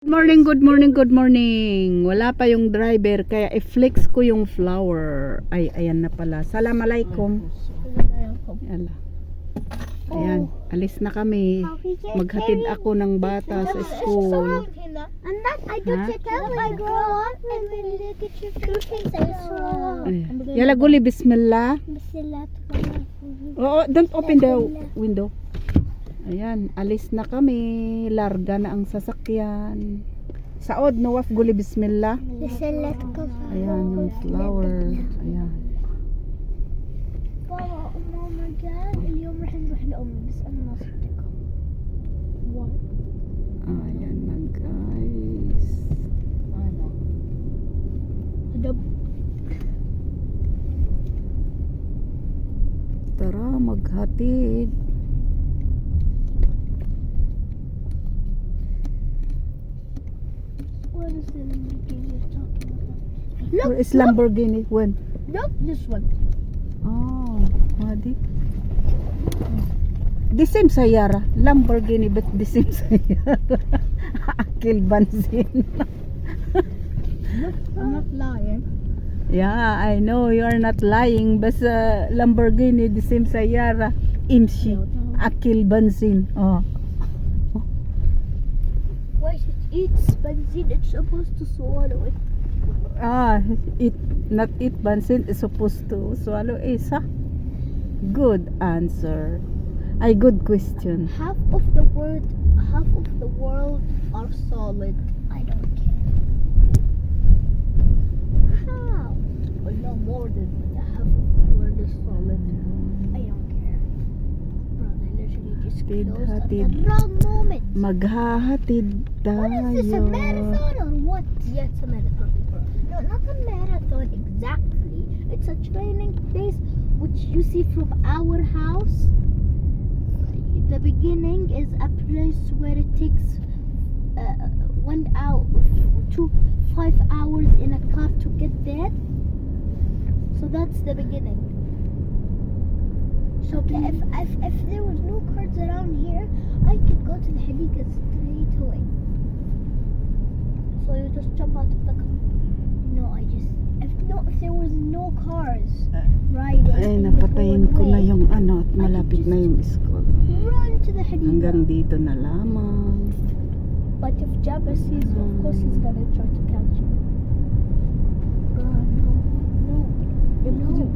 Good morning, good morning, good morning. Wala pa yung driver kaya i-flex ko yung flower. Ay, ayan na pala. Assalamualaikum. Yala. Ayan, alis na kami. Maghatid ako ng bata sa school. And that I do check out when I grow up and when you look at your future so Yala guli, bismillah. Oo, don't open the window. Ayan, alis na kami. Larga na ang sasakyan. Saod, nawaf guli, bismillah. Ayan, yung flower. Ayan. بابا ماما قال اليوم راح نروح لأمي بس أنا ما صدقها. Ayan na guys. دب Tara, maghatid. What is the Lamborghini you're talking about? Where is Lamborghini? When? Look, this one. Oh, Madi. The same Sayara. Lamborghini, but the same Sayara. Akil Banzin. I'm not lying. Yeah, I know you are not lying. But Lamborghini, the same Sayara. Imshi. Akil Banzin. Oh. Why should it eats benzene? It's supposed to swallow it. Not eat Banzin is supposed to swallow Isa. Good answer. Ay, good question. Half of the world are solid. I don't care. How? Well, no more than half of the world is solid. I don't care. Brother, literally just Hatid, closed at hatid. the wrong moment. Maghahatid tayo. What is this, a marathon or what? Yeah, it's a marathon, bro. No, not a marathon exactly. It's a training place which you see from our house. The beginning is a place where it takes 1 hour to 5 hours in a car to get there. So that's the beginning. So if there was no cars around here, I could go to the Hadika straight away. So you just jump out of the car. No, if there was no cars riding. Ay, in the napatayin ko na way, yung ano at malapit na yung school. run to the Hadika. Hanggang dito na lamang. But if Jabba sees you, of course he's gonna try to catch you. No. You're gonna